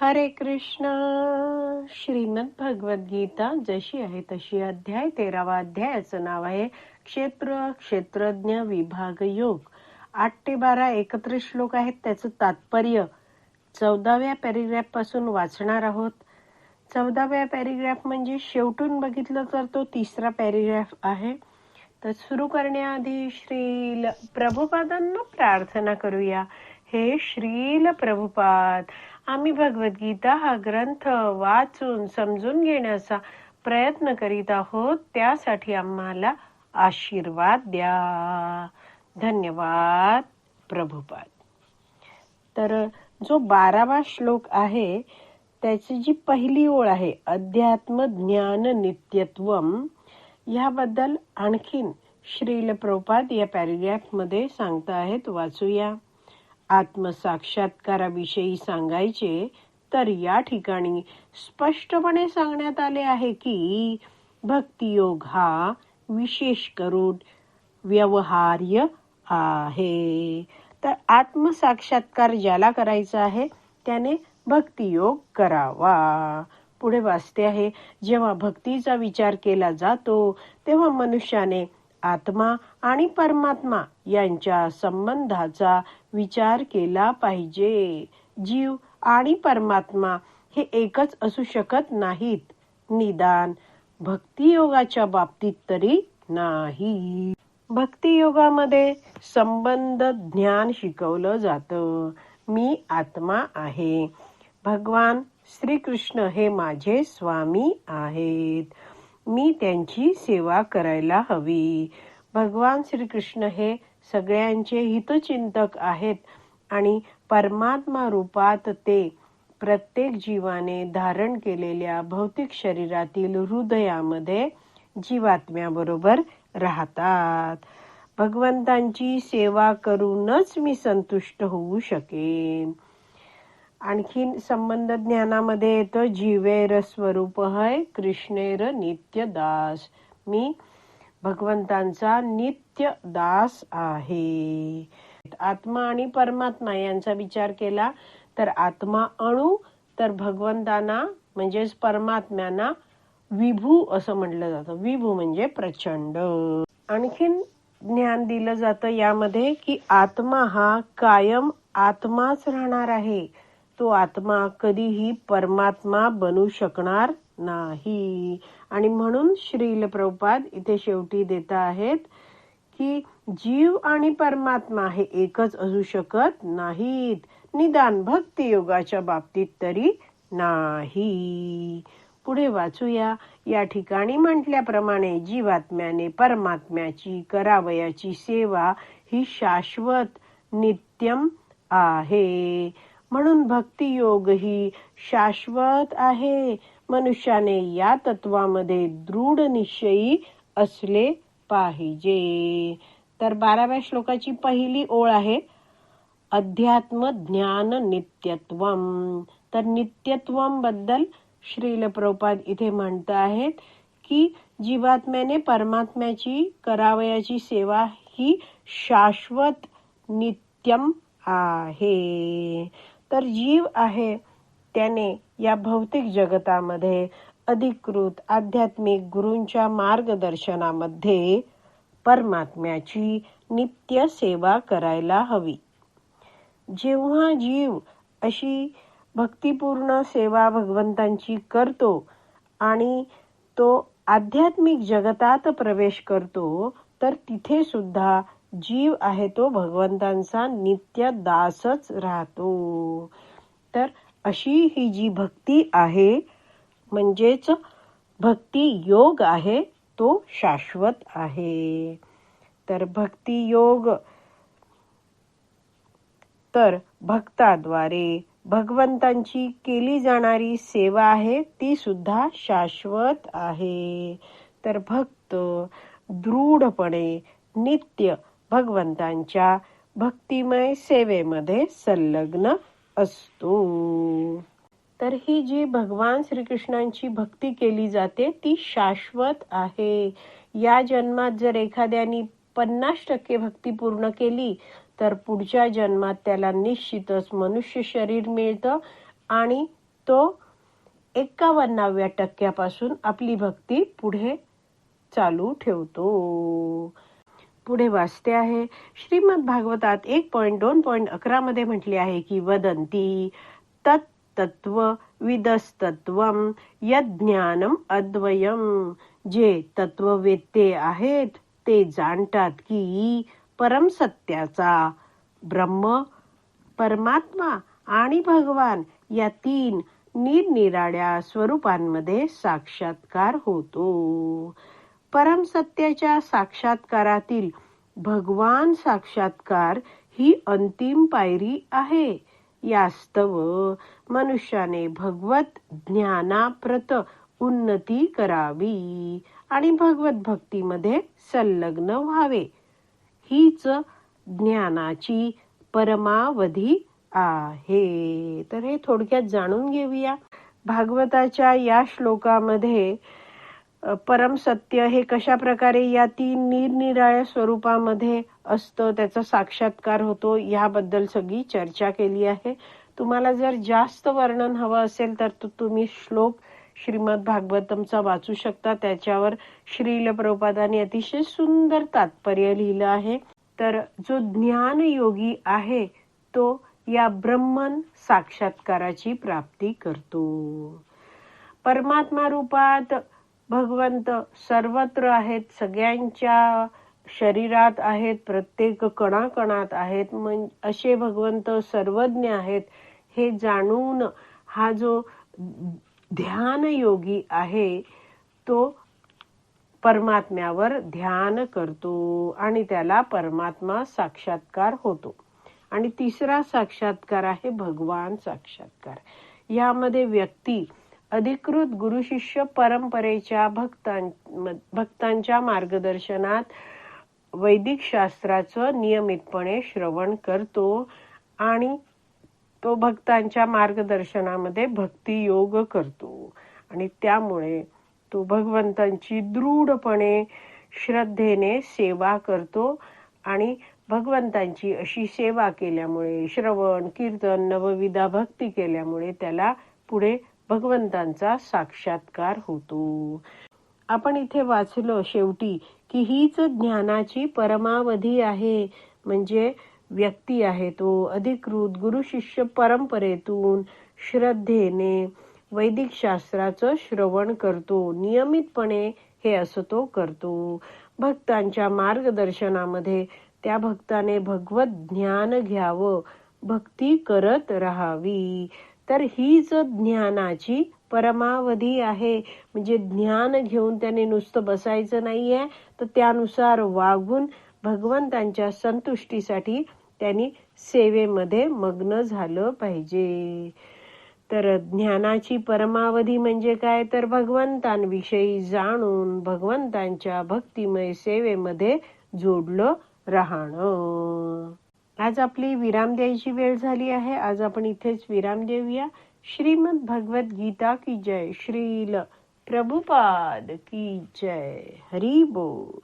हरे कृष्ण. श्रीमद भगवद्गीता जशी आहे तशी अध्याय 13वा अध्यायाचं नाव आहे क्षेत्रज्ञ विभाग योग. 8 ते 12 एकत्र श्लोक आहेत. त्याचं तात्पर्य 14व्या पॅरेग्राफ पासून वाचणार आहोत. 14व्या पॅरेग्राफ म्हणजे शेवटून बघितलं तर तो 3रा पॅरेग्राफ आहे. तर सुरू करण्याआधी श्रील प्रभुपादांना प्रार्थना करूया. हे श्रील प्रभुपाद, आम्ही भगवद्गीता हा ग्रंथ वाचून समजून घेण्याचा प्रयत्न करीत आहोत. त्यासाठी आम्हाला आशीर्वाद द्या. धन्यवाद प्रभुपाद. तर जो 12वा श्लोक आहे त्याची जी पहिली ओळ आहे अध्यात्म ज्ञान नित्यत्वम, याबद्दल आणखीन श्रील प्रभुपाद या पॅरेग्राफ मध्ये सांगता आहेत. वाचूया. आत्मसाक्षात्काराविषयी सांगायचे तर या ठिकाणी स्पष्टपणे सांगण्यात आले आहे की भक्तियोग हा विशेष करून व्यवहार्य आहे. तर आत्मसाक्षात्कार ज्याला करायचा आहे त्याने भक्तियोग करावा. पुढे वाचते आहे, जेव्हा भक्तीचा विचार केला जातो तेव्हा मनुष्याने आत्मा आणि परमात्मा यांच्या संबंधाचा विचार केला पाहिजे. जीव आणि परमात्मा हे एकच असू शकत नाहीत, निदान भक्तियोगाच्या बाबतीत तरी नाही. भक्तियोगामध्ये संबंध ज्ञान शिकवलं जातं. मी आत्मा आहे, भगवान श्रीकृष्ण हे माझे स्वामी आहेत, मी त्यांची सेवा करायला हवी. भगवान श्रीकृष्ण हे सगळ्यांचे हितचिंतक आहेत आणि परमात्मा रूपात ते प्रत्येक जीवाने धारण केलेल्या भौतिक शरीरातील हृदयामध्ये जीवात्म्याबरोबर राहतात. भगवंतांची सेवा करूनच मी संतुष्ट होऊ शकेन. आणखीन संबंध ज्ञानामध्ये येतं, जीवेर स्वरूप है कृष्णेर नित्य दास, मी भगवंतांचा नित्य दास आहे. आत्मा आणि परमात्मा यांचा विचार केला तर आत्मा अणु, तर भगवंतांना म्हणजेच परमात्म्यांना विभू असं म्हटलं जातं. विभू म्हणजे प्रचंड. आणखीन ज्ञान दिलं जातं यामध्ये की आत्मा हा कायम आत्माच राहणार आहे. तो आत्मा कधीही परमात्मा बनू शकणार नाही. आणि म्हणून श्रील प्रभुपाद इथे शेवटी देत आहेत की जीव आणि परमात्मा हे एकच असू शकत नाहीत, निदान भक्तियोगाच्या बाबतीत तरी नाही. पुढे वाचूया. या ठिकाणी म्हटल्याप्रमाणे जीवात्म्याने परमात्म्याची करावयाची सेवा ही शाश्वत नित्यम आहे. म्हणून भक्तियोग ही शाश्वत आहे. मनुष्याने या तत्वामध्ये दृढ निश्चयी असले पाहिजे. तर 12व्या श्लोकाची पहिली ओळ आहे अध्यात्म ज्ञान नित्यत्वम. तर नित्यत्वम बद्दल श्रील प्रभुपाद इथे म्हणत आहेत की जीवात्म्याने परमात्म्याची करावयाची सेवा ही शाश्वत नित्यम आहे. तर जीव आहे त्याने या भौतिक जगतामध्ये अधिकृत आध्यात्मिक गुरूंच्या मार्गदर्शनामध्ये परमात्म्याची नित्य सेवा करायला हवी. जेव्हा जीव अशी भक्तिपूर्ण सेवा भगवंतांची करतो आणि तो आध्यात्मिक जगतात प्रवेश करतो तर तिथे सुद्धा जीव आहे तो भगवंतांचा नित्य दासच राहतो. तर अशी ही जी भक्ती आहे म्हणजेच भक्ती योग आहे तो शाश्वत आहे. तर भक्ती योग तर भक्ताद्वारे भगवंतांची केली जाणारी सेवा आहे ती सुद्धा शाश्वत आहे. तर भक्त दृढपणे नित्य भगवंतांच्या भक्तिमय सेवेमध्ये संलग्न असतो. तर ही जी भगवान श्रीकृष्णांची भक्ती केली जाते ती शाश्वत आहे. या जन्मात जर एखाद्याने 50% भक्ती पूर्ण केली तर पुढच्या जन्मात त्याला निश्चितच मनुष्य शरीर मिळतं आणि तो 51व्या टक्क्यापासून आपली भक्ती पुढे चालू ठेवतो. पुढे वाचते आहे. श्रीमद भागवतात 1.2.11 मध्ये म्हटले आहे की वदंती तत्तत्व विदस्तत्वम यज्ञानम अद्वयम. जे तत्ववेत्ते आहेत ते जाणतात की परम सत्याचा ब्रह्म, परमात्मा आणि भगवान या 3 निरनिराळ्या स्वरूपांमध्ये साक्षात्कार होतो. परम सत्याच्या साक्षात्कारातील भगवान साक्षात्कार ही अंतिम पायरी आहे. यास्तव मनुष्याने भगवत ज्ञानाप्रत उन्नती करावी आणि भगवत भक्तीमध्ये संलग्न व्हावे. हीच ज्ञानाची परमावधी आहे. तर हे थोडक्यात जाणून घेऊया. भागवताच्या या श्लोकामध्ये परम सत्य हे कशा प्रकारे या 3 निरनिराळ्या स्वरूपामध्ये असतं, त्याचा साक्षात्कार होतो, याबद्दल सगळी चर्चा केली आहे. तुम्हाला जर जास्त वर्णन हवं असेल तर तुम्ही श्लोक श्रीमद भागवतमचा वाचू शकता. त्याच्यावर श्रील प्रभुपादांनी अतिशय सुंदर तात्पर्य लिहिलं आहे. तर जो ज्ञान योगी आहे तो या ब्रह्मन साक्षात्काराची प्राप्ती करतो. परमात्मा रूपात भगवंत सर्वत्र आहेत, सगळ्यांच्या शरीरात आहेत, प्रत्येक कणाकणात आहेत. असे भगवंत सर्वज्ञ आहेत हे जाणून हा जो ध्यान योगी आहे तो परमात्म्यावर ध्यान करतो आणि त्याला परमात्मा साक्षात्कार होतो. आणि तिसरा साक्षात्कार आहे भगवान साक्षात्कार. यामध्ये व्यक्ती अधिकृत गुरु शिष्य परंपरेच्या भक्तांच्या मार्गदर्शनात वैदिक शास्त्राचं नियमितपणे श्रवण करतो आणि तो भक्तांच्या मार्गदर्शनामध्ये भक्ती योग करतो आणि त्यामुळे तो भगवंतांची दृढपणे श्रद्धेने सेवा करतो. आणि भगवंतांची अशी सेवा केल्यामुळे, श्रवण कीर्तन नवविधा भक्ती केल्यामुळे त्याला पुढे भगवंतांचा साक्षात्कार होतो. आपण इथे वाचलं शेवटी की हीच ज्ञानाची परमावधी आहे. म्हणजे व्यक्ती आहे तो अधिकृत गुरु शिष्य परंपरेतून श्रद्धेने वैदिक शास्त्राचं श्रवण करतो. नियमितपणे हे असं तो करतो. भक्तांच्या मार्गदर्शनामध्ये त्या भक्ताने भगवत ज्ञान घ्यावं, भक्ती करत राहावी. तर हीच ज्ञानाची परमावधी आहे. म्हणजे ज्ञान घेऊन त्याने नुसतं बसायचं नाहीये, तर त्यानुसार वागून भगवंतांच्या संतुष्टीसाठी त्यांनी सेवेमध्ये मग्न झालं पाहिजे. तर ज्ञानाची परमावधी म्हणजे काय, तर भगवंतांविषयी जाणून भगवंतांच्या भक्तिमय सेवेमध्ये जोडलं राहणं. आज आपली विराम द्यायची वेळ झाली आहे. आज आपण इथेच विराम देऊया. श्रीमद भगवत गीता की जय. श्रील प्रभुपाद की जय. हरी बोल.